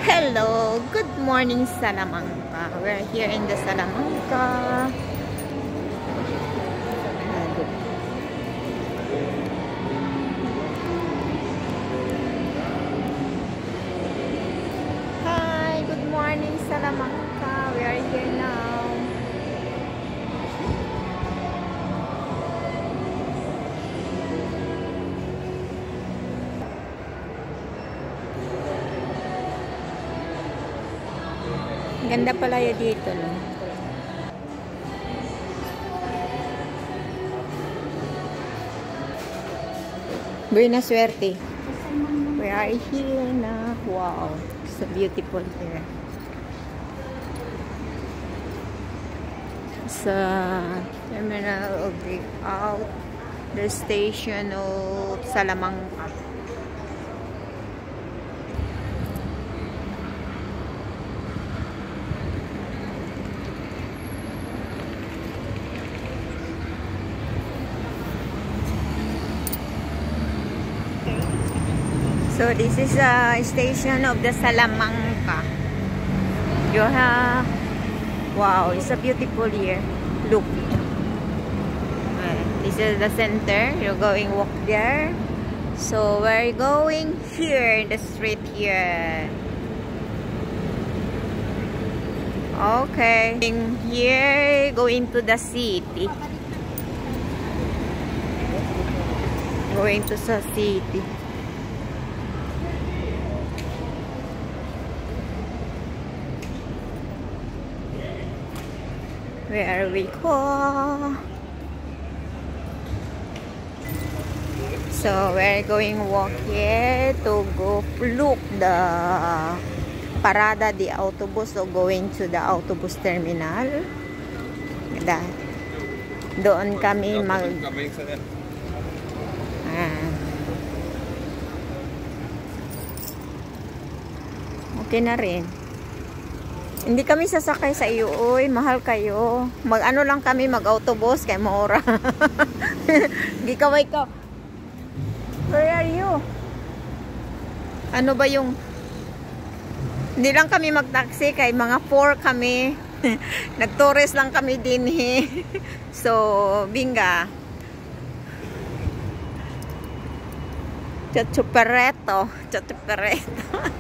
Hello, good morning Salamanca. We're here in the Salamanca. Hi, good morning Salamanca. We are here now. Ganda pala yun dito, no? Buena suerte. We are here na. Wow, so beautiful here. Sa terminal of the out, the station of Salamanca. So this is a station of the Salamanca. You have, wow, it's a beautiful here. Look. This is the center. You're going walk there. So we're going here in the street here. Okay. Here, going to the city. Going to the city. Where we go? So we're going walk here to go look the parada the autobus or going to the autobus terminal. Doon kami mag okay na rin. Hindi kami sasakay sa iyo, oy, mahal kayo. Mag-ano lang kami, mag-autobus kay Mora. Hindi kaway ka. Where are you? Ano ba yung... Hindi lang kami mag-taxi kay mga 4 kami. Nag-tourist lang kami din eh. So, binga. Chachupereto. Chachupereto.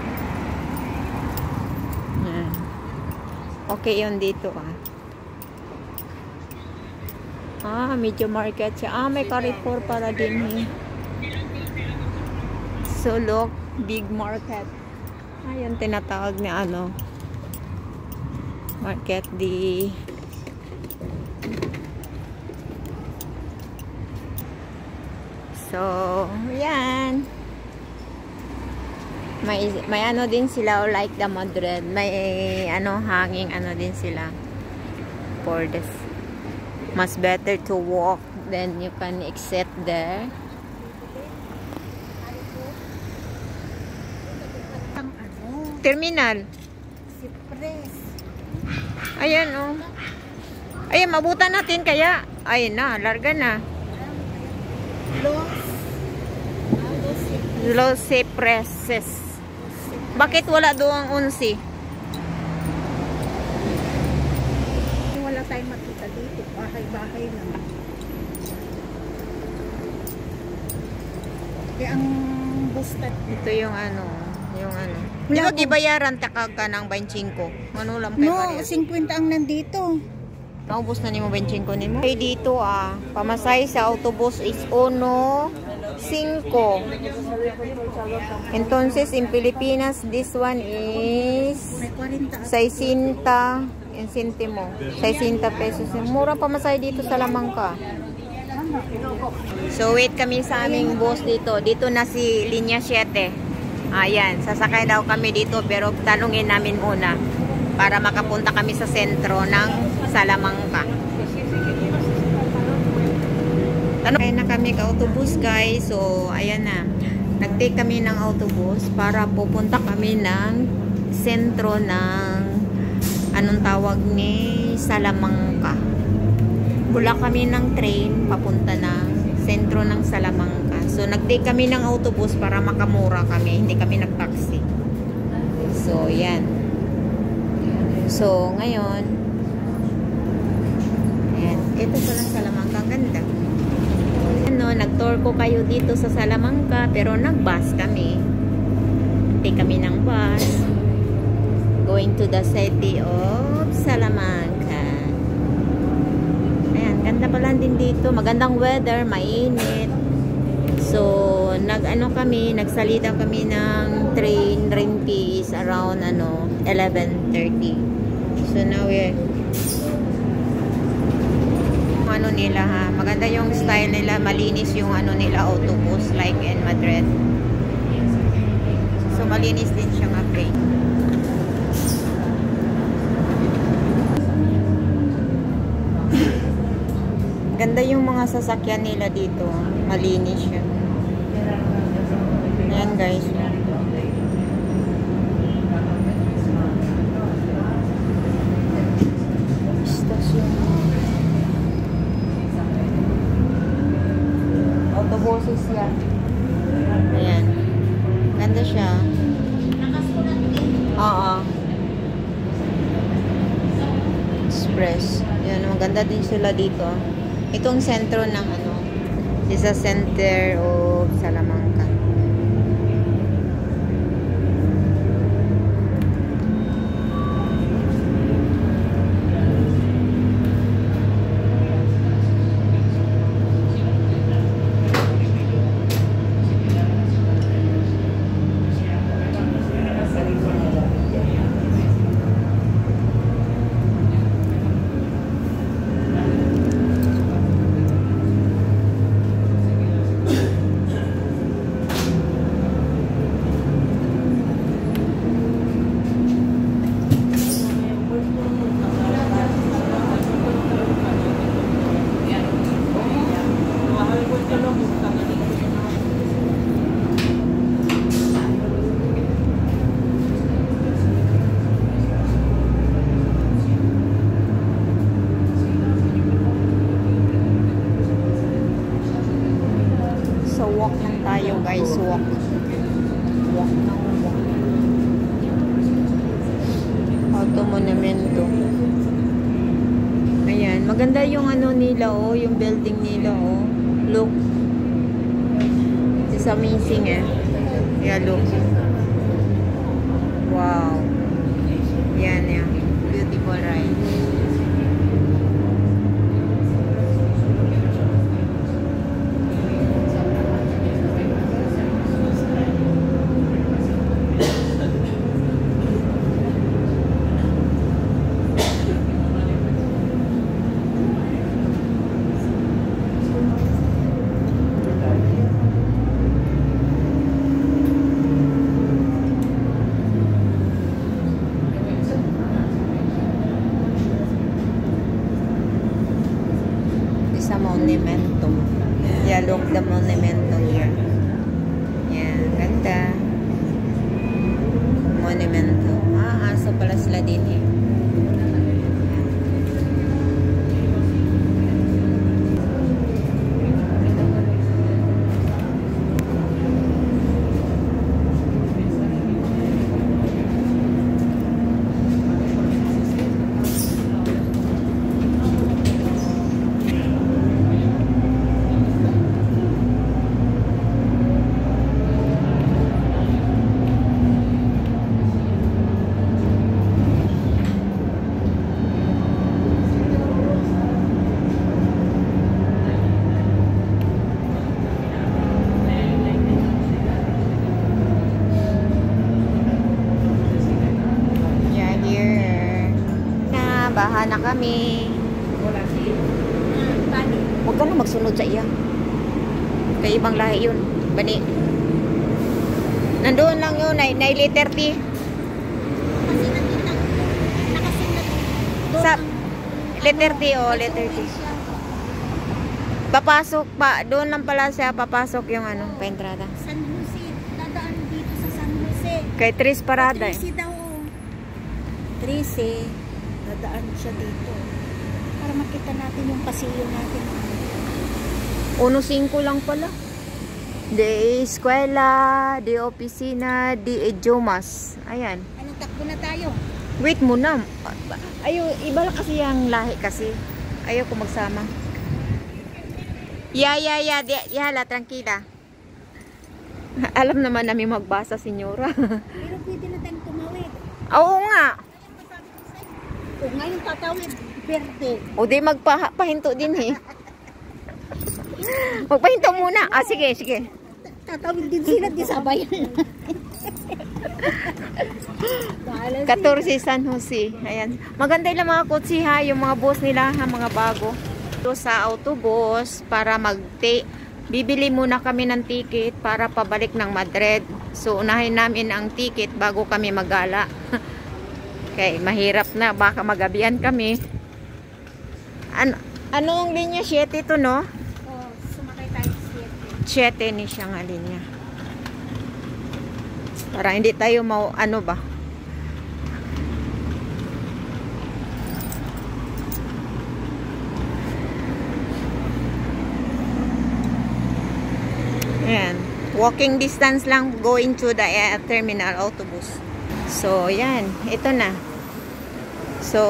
Okay yun dito medyo market siya. May Carrefour para din eh. So look, big market. Ayun tinatawag ni ano, market di so yan. May ano din sila, like the Madrid. May ano, hanging ano din sila. For this. Mas better to walk. Then you can exit there. Terminal. Ayan oh. Ayan, mabutan natin kaya. Ayun na, larga na. Los Cypresses. Bakit wala doon ang 11? Wala tayong makita dito. Bahay-bahay lang. Kaya ang bustad. Ito yung ano. Di ba gibayaran takag ka ng 25? Ano lang kayo? No, 50 ang nandito. Naubos na ni mo 25 ni mo? Okay, dito pamasay sa autobus is 1.5. Entonces, in Pilipinas, this one is 60 en centimo. 60 pesos. Mura pamasay dito sa Salamanca. So, wait kami sa aming bus dito. Dito na si Linya 7. Ayan, sasakay daw kami dito pero tanungin namin muna para makapunta kami sa sentro ng Salamanca. Kaya na kami ka autobus guys. So ayan na. Nag-take kami ng autobus para pupunta kami ng sentro ng anong tawag ni Salamanca. Bula kami ng train papunta ng sentro ng Salamanca. So nag-take kami ng autobus para makamura kami. Hindi kami nag-taxi. So, yan. So, ngayon, ayan, ito pa lang Salamanca. Ang ganda. Ano, nag-tour ko kayo dito sa Salamanca, pero nag-bus kami. Take kami ng bus. Going to the city of Salamanca. Ayan, ganda pa lang din dito. Magandang weather, mainit. So, nagsalita kami ng train fees around 11:30. So, now ano nila ha, maganda yung style nila, malinis yung nila autobus like in Madrid. So, malinis din siya nga train. Ganda yung mga sasakyan nila dito, malinis siya. Ayan guys. Stasyon. Autobuses yan. Ayan. Ganda siya. Oo. Express. Ayan, maganda din sila dito. Itong sentro ng is a center of Salamanca. So, walk lang tayo guys, walk. Walk na walk. Auto Monumento. Ayan, maganda yung nila yung building nila Look. It's amazing Yeah, look. Wow. Yan. Beautiful, right? Sa monumento. Yeah, look the monumento here. Yeah, ganda. Monumento. Aso pala sila din baha na kami. Huwag ka na magsunod sa iya. Kaya ibang lahi yun. Bani. Nandoon lang yun. Na letter T. Sa letter T letter T. Papasok pa. Doon lang pala siya papasok yung paentrada. San Jose. Dadaan dito sa San Jose. Kay Tris Parada. Trisi daw. Trisi. Dadaan siya dito. Para makita natin yung pasilyo natin. 1.5 lang pala. De eskwela, de opisina, de idiomas. Ayan. Ano takbo na tayo. Wait muna. Ayaw, iba lang kasi yung lahi kasi. Ayaw ko magsama. Hala, tranquila. Alam naman namin magbasa, senyora. Pero pwede na tayong tumawid. Oo nga. O ngayon tatawid, berde. O di magpahinto din eh. Magpahinto muna. Ah, sige, sige. Tatawid din sila, di sabayan. 14 San Jose. Ayan. Maganda yung mga kotse ha, yung mga bus nila ha, mga bago. Ito sa autobus para bibili muna kami ng ticket para pabalik ng Madrid. So unahin namin ang ticket bago kami magala. Okay, mahirap na, baka magabihan kami. Anong linya? 7 to, no? Oh, sumakay tayo 7. 7 ni siya nga linya. Para hindi tayo ano ba? Ayan. Walking distance lang going to the terminal autobus. So, yan. Ito na. So,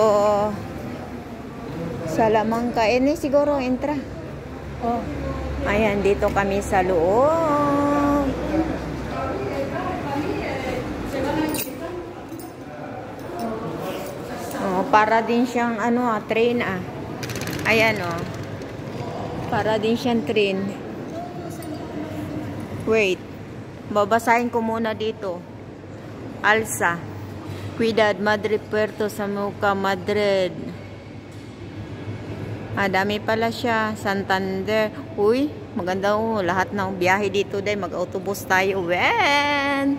Salamanca. Ini siguro entra. Oh. Ayan, dito kami sa loob. Oh, para din siyang train Ayan Para din siyang train. Wait. Babasahin ko muna dito. Alsa. Ciudad Madrid, Puerto Samuca, Madrid. Dami pala siya. Santander. Uy, maganda lahat ng biyahe dito dahil mag-autobus tayo. When?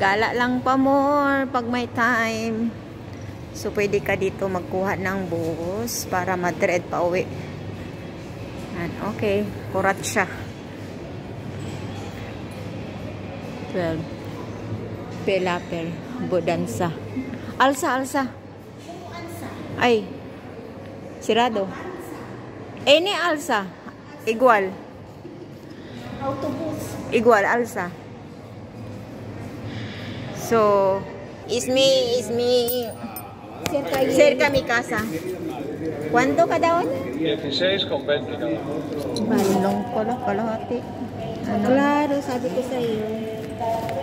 Gala lang pa more pag may time. So, pwede ka dito magkuha ng bus para Madrid pa uwi. Okay. Kurat siya. 12. Pelaper. Bodansa. Alsa. Ay. Sirado. Ini Alsa. Igual. Autobus. Igual, Alsa. So, is me cerca mi casa. ¿Cuánto cada uno? 16,20 cada uno. Malong pala, kalahati. Claro, sabi ko sa iyo.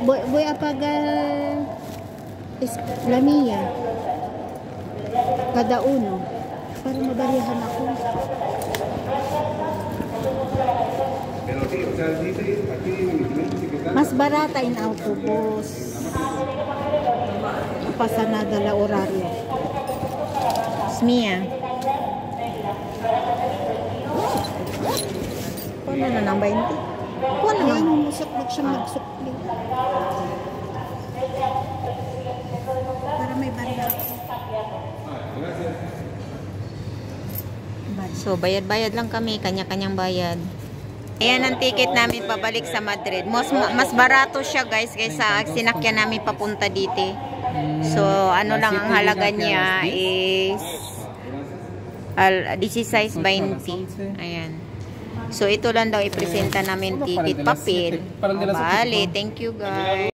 Voy a pagar la mía. Kada uno. Para mabarihan ako. Mas barata in autobus. Pasa nada la horario. Es mía. Kuno na ng 20? Kuno Kaya na. musok siya magsukli. Para may barya. So, bayad-bayad lang kami. Kanya-kanyang bayad. Ayan ang ticket namin pabalik sa Madrid. Mas barato siya guys kaysa sinakyan namin papunta dito. So, ano lang ang halaga niya is 16.20. Ayan. So, ito lang daw ipresenta namin ticket papel. Bale, thank you guys.